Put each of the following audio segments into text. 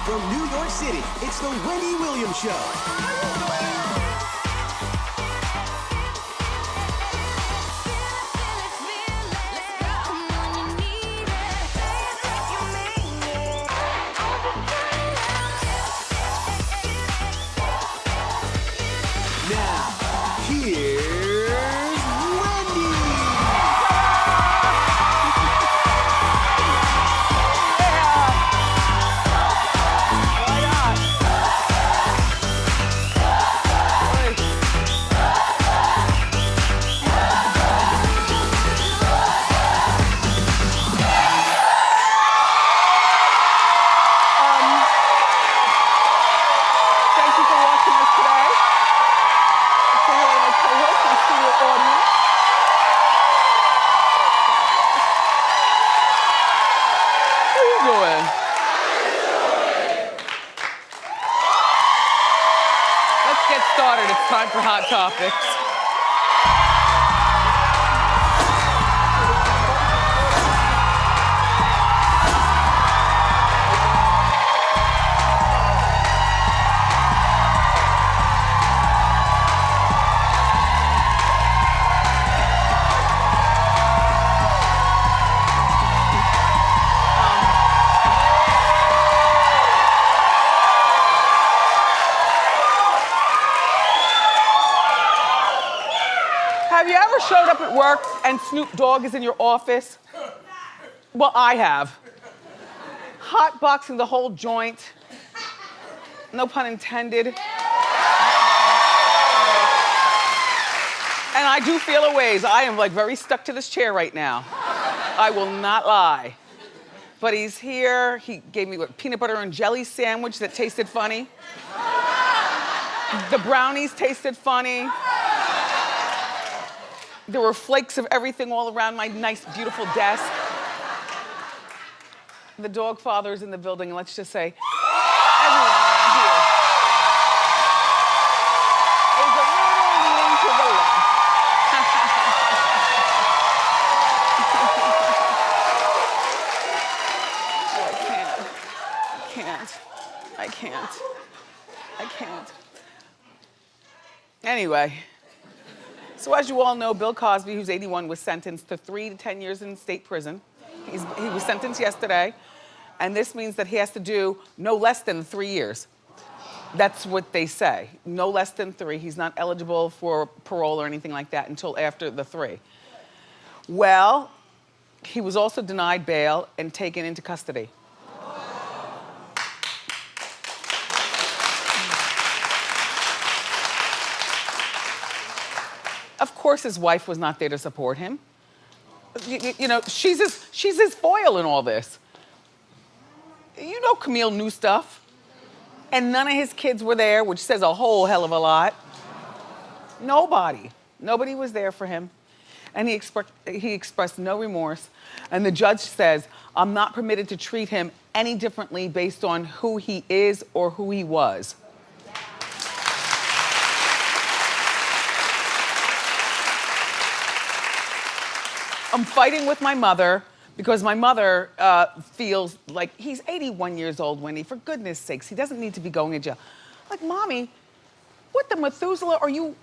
From New York City, it's the Wendy Williams Show. Now, here's Wendy. Thank you for watching us today. Say hello to my co-host, my studio audience. How you doing? Let's get started. It's time for Hot Topics. Have you ever showed up at work and Snoop Dogg is in your office? Well, I have. Hotboxing the whole joint. No pun intended. And I do feel a ways. I am like very stuck to this chair right now. I will not lie. But he's here. He gave me a peanut butter and jelly sandwich that tasted funny. The brownies tasted funny. There were flakes of everything all around my nice, beautiful desk. The dog father is in the building, and let's just say, everyone around here is a little leaning to the left. Oh, I can't. Anyway. So as you all know, Bill Cosby, who's 81, was sentenced to 3 to 10 years in state prison. He was sentenced yesterday, and this means that he has to do no less than 3 years. That's what they say, no less than 3. He's not eligible for parole or anything like that until after the 3. Well, he was also denied bail and taken into custody. Of course his wife was not there to support him. You know, she's his foil in all this. You know Camille knew stuff. And none of his kids were there, which says a whole hell of a lot. Nobody was there for him. And he expressed no remorse. And the judge says, I'm not permitted to treat him any differently based on who he is or who he was. I'm fighting with my mother because my mother feels like he's 81 years old, Wendy. For goodness sakes, he doesn't need to be going to jail. Like, Mommy, what the Methuselah are you?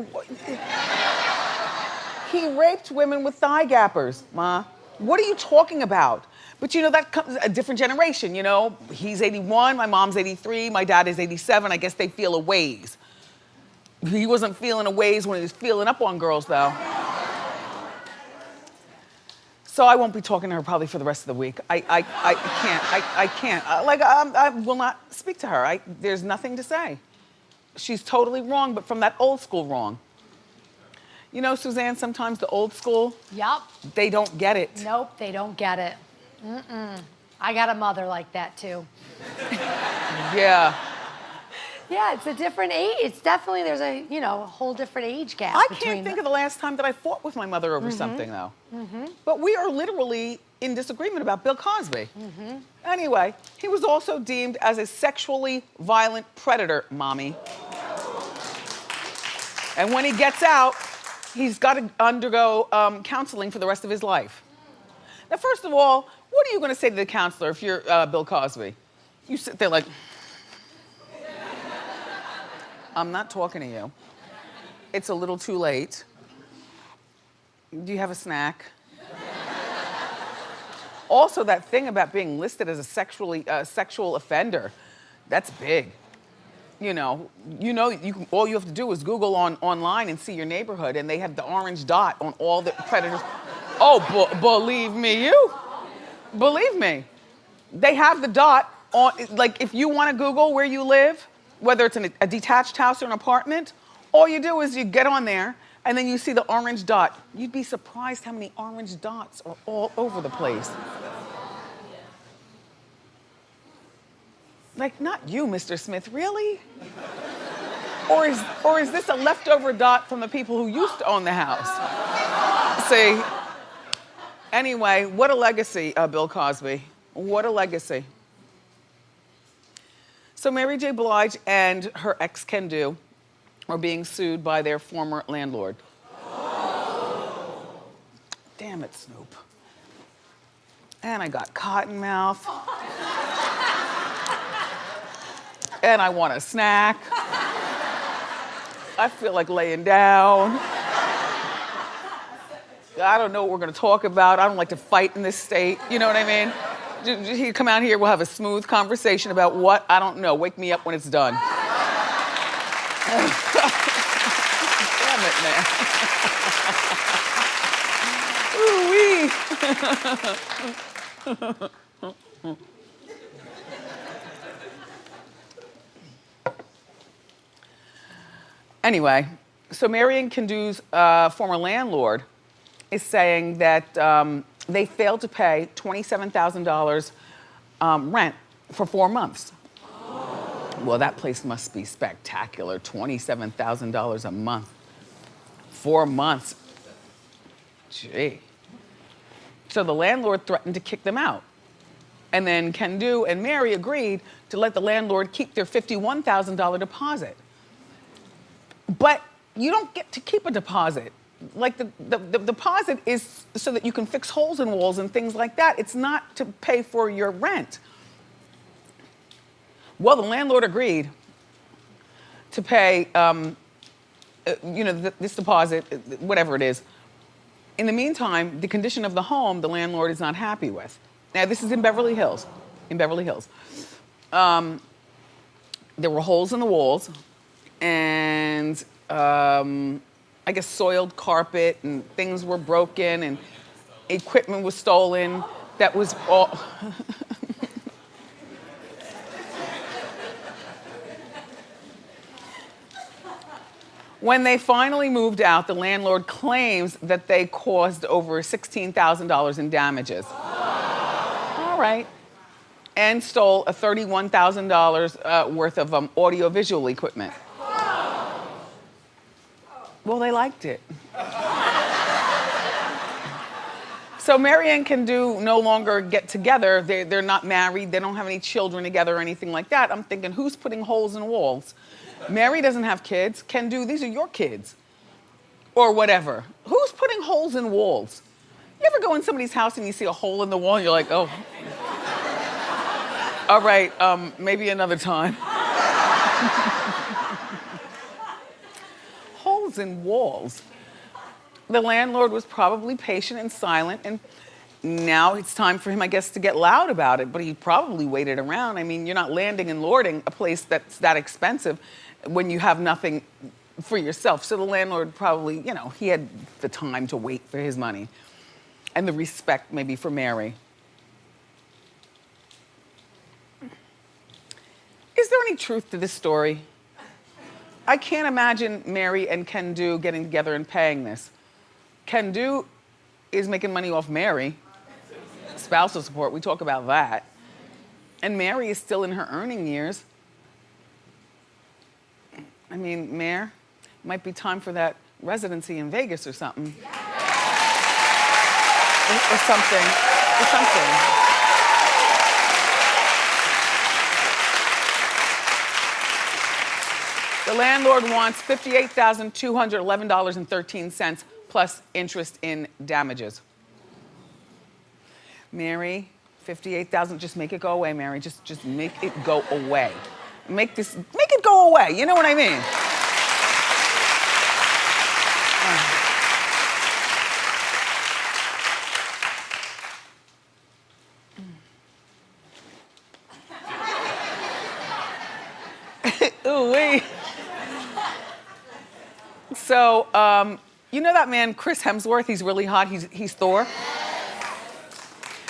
He raped women with thigh gappers, Ma. What are you talking about? But you know, that comes a different generation, you know? He's 81, my mom's 83, my dad is 87. I guess they feel a ways. He wasn't feeling a ways when he was feeling up on girls, though. So I won't be talking to her probably for the rest of the week. I can't. I will not speak to her. There's nothing to say. She's totally wrong, but from that old school wrong. You know, Suzanne, sometimes the old school, Yup. They don't get it. Nope, they don't get it. I got a mother like that too. Yeah. Yeah, it's a different age. It's definitely, there's a, you know, a whole different age gap. I can't think of the last time that I fought with my mother over something, though. But we are literally in disagreement about Bill Cosby. Anyway, he was also deemed as a sexually violent predator, Mommy. And when he gets out, he's got to undergo counseling for the rest of his life. Now, first of all, what are you going to say to the counselor if you're Bill Cosby? You sit there like, I'm not talking to you. It's a little too late. Do you have a snack? Also, that thing about being listed as a sexual offender, that's big. All you have to do is Google online and see your neighborhood, and they have the orange dot on all the predators. Oh, believe me, they have the dot on. Like, if you want to Google where you live, whether it's in a detached house or an apartment, all you do is you get on there, and then you see the orange dot. You'd be surprised how many orange dots are all over the place. Like, not you, Mr. Smith, really? Or is this a leftover dot from the people who used to own the house? See? Anyway, what a legacy, Bill Cosby. What a legacy. So Mary J. Blige and her ex Kendu are being sued by their former landlord. Damn it, Snoop. And I got cotton mouth. And I want a snack. I feel like laying down. I don't know what we're gonna talk about. I don't like to fight in this state, you know what I mean? You come out here, we'll have a smooth conversation about what, I don't know. Wake me up when it's done. Damn it, man. Ooh-wee. Anyway, so Mary and Kendu's former landlord is saying that they failed to pay $27,000 rent for 4 months. Well, that place must be spectacular, $27,000 a month. 4 months. Gee. So the landlord threatened to kick them out. And then Kendu and Mary agreed to let the landlord keep their $51,000 deposit. But you don't get to keep a deposit. Like the deposit is so that you can fix holes in walls and things like that. It's not to pay for your rent. Well, the landlord agreed to pay, this deposit, whatever it is. In the meantime, the condition of the home, the landlord is not happy with. Now, this is in Beverly Hills. There were holes in the walls, and I guess soiled carpet, and things were broken, and equipment was stolen. That was all. When they finally moved out, the landlord claims that they caused over $16,000 in damages. All right. And stole a $31,000 worth of audiovisual equipment. Well, they liked it. So Mary and Kendu no longer get together. They're not married. They don't have any children together or anything like that. I'm thinking, who's putting holes in walls? Mary doesn't have kids. Kendu, these are your kids. Or whatever. Who's putting holes in walls? You ever go in somebody's house and you see a hole in the wall and you're like, oh. All right, maybe another time. Holes in walls. The landlord was probably patient and silent, and now it's time for him, I guess, to get loud about it, but he probably waited around. I mean, you're not landing and lording a place that's that expensive when you have nothing for yourself. So the landlord probably, he had the time to wait for his money and the respect maybe for Mary. Is there any truth to this story? I can't imagine Mary and Kendu getting together and paying this. Kendu is making money off Mary. Spousal support, we talk about that. And Mary is still in her earning years. I mean, Mayor, might be time for that residency in Vegas or something. Or something. The landlord wants $58,211.13 plus interest in damages. Mary, $58,000, just make it go away, Mary. Just make it go away. Make it go away, you know what I mean? Ooh wee. So, you know that man, Chris Hemsworth? He's really hot. He's Thor.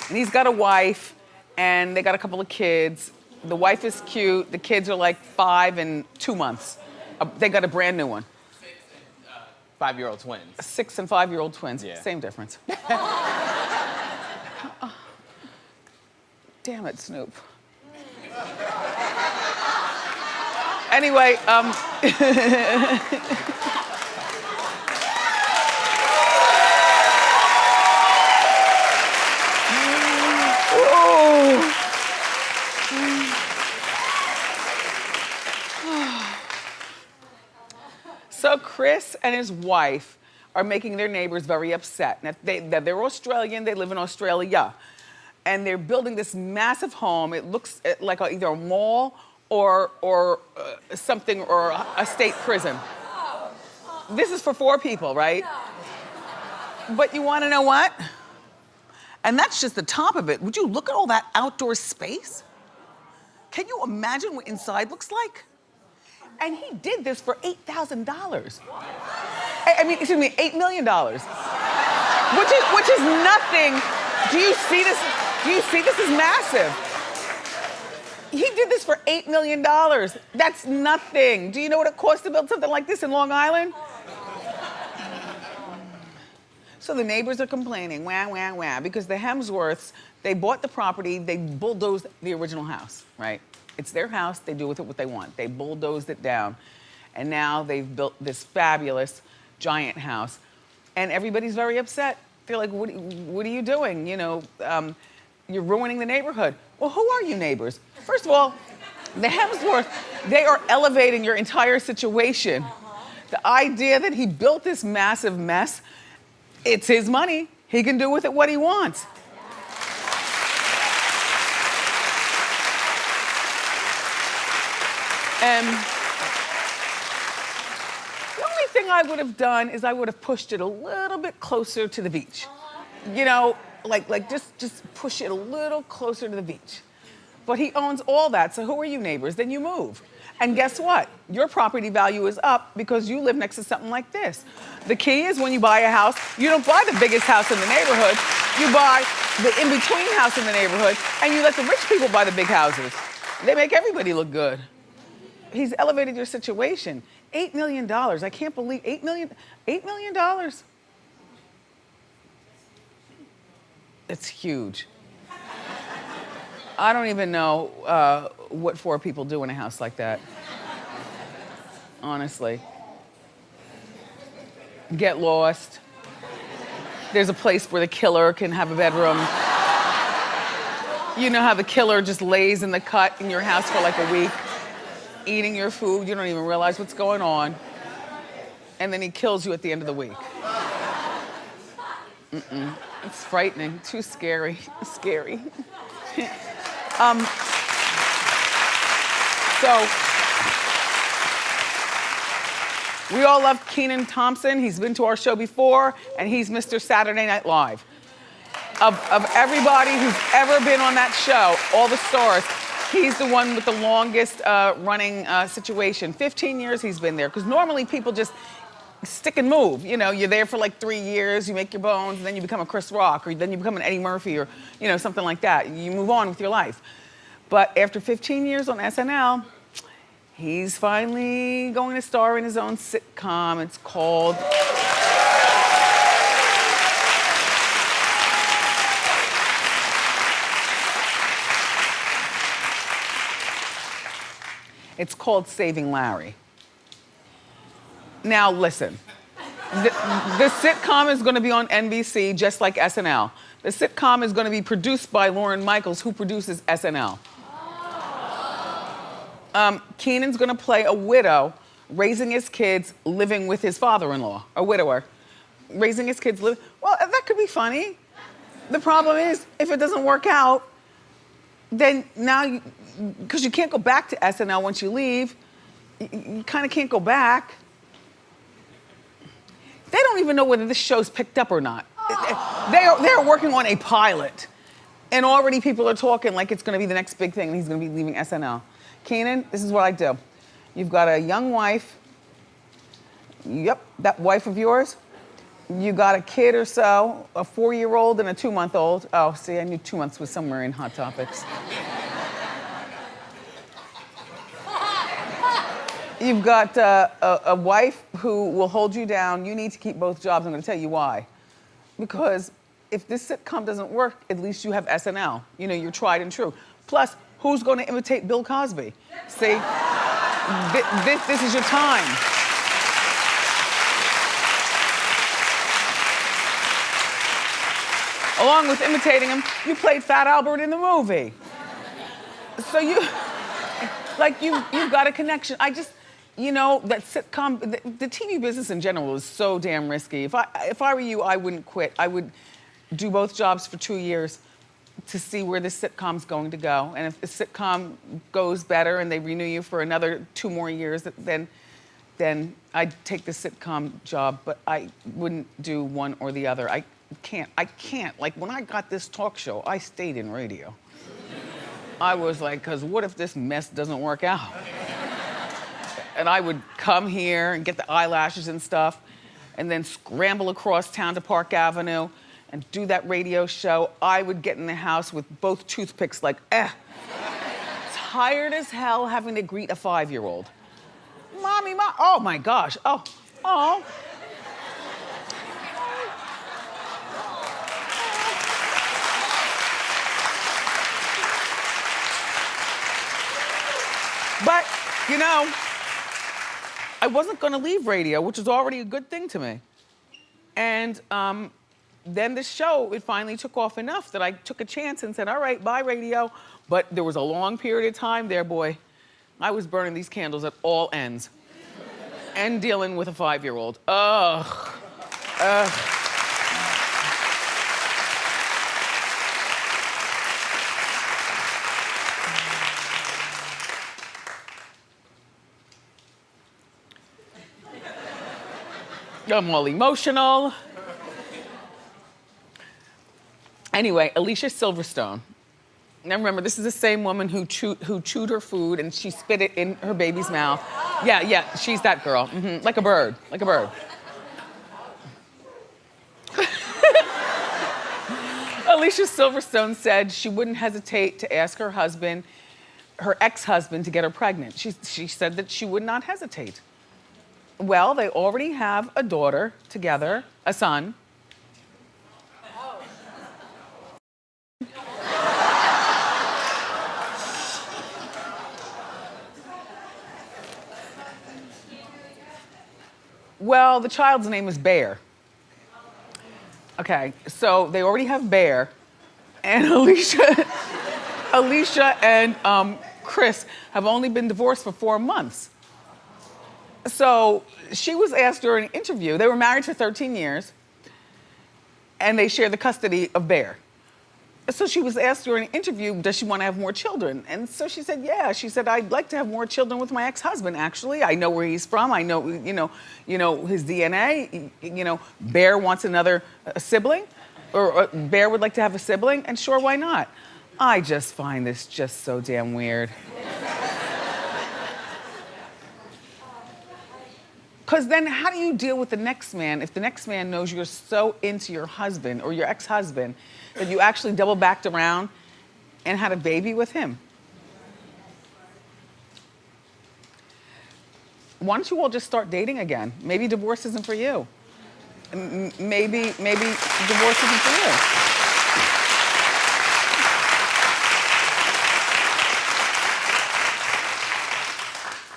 And he's got a wife, and they got a couple of kids. The wife is cute. The kids are like 5 and 2 months. They got a brand new one. 5-year-old twins. 6 and 5-year-old twins. Yeah. Same difference. Damn it, Snoop. Anyway, so Chris and his wife are making their neighbors very upset. Now, they're Australian, they live in Australia. And they're building this massive home. It looks like either a mall or something, or a state prison. This is for 4 people, right? But you wanna know what? And that's just the top of it. Would you look at all that outdoor space? Can you imagine what inside looks like? And he did this for $8,000. I mean, excuse me, $8 million. Which is nothing. Do you see this? Do you see this is massive? He did this for $8 million. That's nothing. Do you know what it costs to build something like this in Long Island? So the neighbors are complaining, wah, wah, wah, because the Hemsworths, they bought the property, they bulldozed the original house, right? It's their house, they do with it what they want. They bulldozed it down. And now they've built this fabulous giant house. And everybody's very upset. They're like, what are you doing? You know, you're ruining the neighborhood. Well, who are you neighbors? First of all, the Hemsworth, they are elevating your entire situation. The idea that he built this massive mess, it's his money. He can do with it what he wants. And the only thing I would have done is I would have pushed it a little bit closer to the beach. You know, like just push it a little closer to the beach. But he owns all that, so who are you neighbors? Then you move. And guess what? Your property value is up because you live next to something like this. The key is when you buy a house, you don't buy the biggest house in the neighborhood, you buy the in-between house in the neighborhood, and you let the rich people buy the big houses. They make everybody look good. He's elevated your situation. $8 million, I can't believe, $8 million. It's huge. I don't even know what 4 people do in a house like that. Honestly. Get lost. There's a place where the killer can have a bedroom. You know how the killer just lays in the cut in your house for like a week, eating your food, you don't even realize what's going on. And then he kills you at the end of the week. It's frightening, too scary, scary. So, we all love Kenan Thompson. He's been to our show before, and he's Mr. Saturday Night Live. Of everybody who's ever been on that show, all the stars, he's the one with the longest running situation. 15 years he's been there, because normally people just stick and move. You know, you're there for like 3 years, you make your bones, and then you become a Chris Rock, or then you become an Eddie Murphy, or you know, something like that. You move on with your life. But after 15 years on SNL, he's finally going to star in his own sitcom. It's called Saving Larry. Now listen, the sitcom is going to be on NBC just like SNL. The sitcom is going to be produced by Lorne Michaels, who produces SNL. Kenan's going to play a widow raising his kids living with his father-in-law, a widower. Raising his kids well, that could be funny. The problem is, if it doesn't work out, then now, because you can't go back to SNL once you leave, you kind of can't go back. They don't even know whether this show's picked up or not. They're working on a pilot. And already people are talking like it's gonna be the next big thing and he's gonna be leaving SNL. Kenan, this is what I do. You've got a young wife. Yep, that wife of yours. You got a kid or so, a 4-year-old and a 2-month-old. Oh, see, I knew 2 months was somewhere in Hot Topics. You've got a wife who will hold you down. You need to keep both jobs. I'm gonna tell you why. Because if this sitcom doesn't work, at least you have SNL. You know, you're tried and true. Plus, who's gonna imitate Bill Cosby? See, this is your time. Along with imitating him, you played Fat Albert in the movie. So you've got a connection. You know, that sitcom, the TV business in general is so damn risky. If I were you, I wouldn't quit. I would do both jobs for 2 years to see where this sitcom's going to go. And if the sitcom goes better and they renew you for another 2 more years, then I'd take the sitcom job, but I wouldn't do one or the other. I can't. Like, when I got this talk show, I stayed in radio. I was like, because what if this mess doesn't work out? And I would come here and get the eyelashes and stuff, and then scramble across town to Park Avenue and do that radio show. I would get in the house with both toothpicks like, tired as hell having to greet a 5-year-old. Mommy, oh my gosh, oh. But, you know, I wasn't gonna leave radio, which was already a good thing to me. And then the show, it finally took off enough that I took a chance and said, all right, bye radio. But there was a long period of time there, boy. I was burning these candles at all ends. And dealing with a 5-year-old. Ugh. I'm all emotional. Anyway, Alicia Silverstone. Now remember, this is the same woman who chewed her food and she spit it in her baby's mouth. Yeah, she's that girl. Like a bird. Alicia Silverstone said she wouldn't hesitate to ask her husband, her ex-husband, to get her pregnant. She said that she would not hesitate. Well, they already have a daughter together, a son. Well, the child's name is Bear. Okay, so they already have Bear, and Alicia and Chris have only been divorced for 4 months. So she was asked during an interview, they were married for 13 years, and they share the custody of Bear. So she was asked during an interview, does she want to have more children? And so she said, yeah. She said, I'd like to have more children with my ex-husband, actually. I know where he's from. I know, you know his DNA. You know, Bear wants another sibling, or Bear would like to have a sibling, and sure, why not? I just find this just so damn weird. Because then how do you deal with the next man if the next man knows you're so into your husband or your ex-husband that you actually double backed around and had a baby with him? Why don't you all just start dating again? Maybe divorce isn't for you. Maybe divorce isn't for you.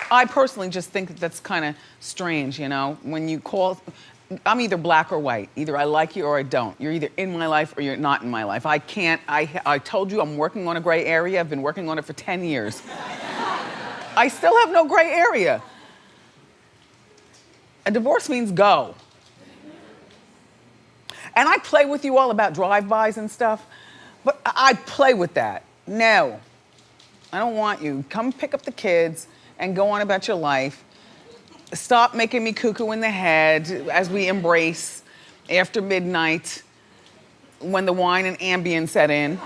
I personally just think that that's kind of strange, you know, when you call, I'm either black or white. Either I like you or I don't. You're either in my life or you're not in my life. I told you I'm working on a gray area. I've been working on it for 10 years. I still have no gray area. A divorce means go. And I play with you all about drive-bys and stuff, but I play with that. No, I don't want you. Come pick up the kids and go on about your life. Stop making me cuckoo in the head as we embrace after midnight when the wine and Ambien set in. You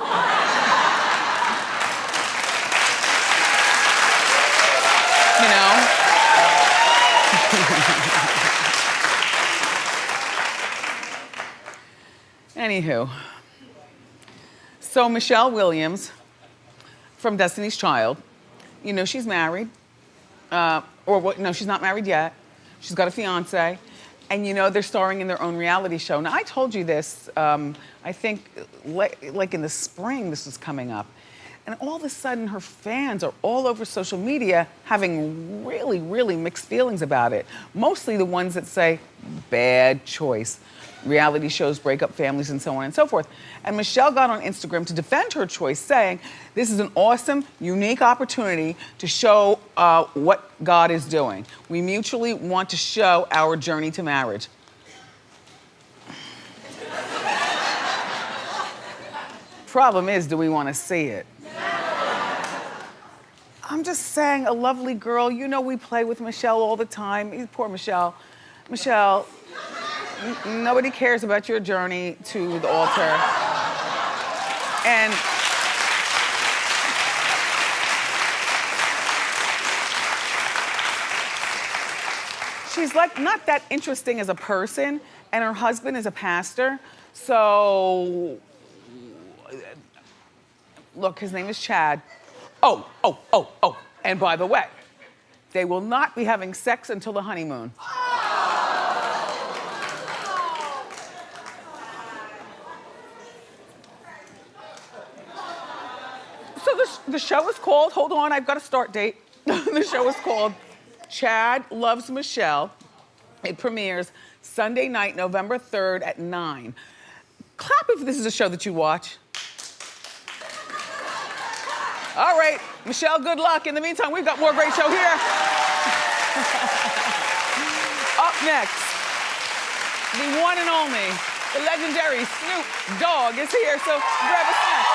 know? Anywho, so Michelle Williams from Destiny's Child, you know she's married, no, she's not married yet. She's got a fiance, and you know they're starring in their own reality show. Now I told you this, I think like in the spring this was coming up. And all of a sudden, her fans are all over social media having really, really mixed feelings about it. Mostly the ones that say, bad choice. Reality shows break up families and so on and so forth. And Michelle got on Instagram to defend her choice, saying, this is an awesome, unique opportunity to show what God is doing. We mutually want to show our journey to marriage. Problem is, do we want to see it? I'm just saying, a lovely girl. You know we play with Michelle all the time. Poor Michelle. Michelle, nobody cares about your journey to the altar. And she's like not that interesting as a person, and her husband is a pastor. So, look, his name is Chad. Oh. And by the way, they will not be having sex until the honeymoon. So the show is called, hold on, I've got a start date. The show is called Chad Loves Michelle. It premieres Sunday night, November 3rd at 9. Clap if this is a show that you watch. All right, Michelle, good luck. In the meantime, we've got more great show here. Up next, the one and only, the legendary Snoop Dogg is here, so grab a snack.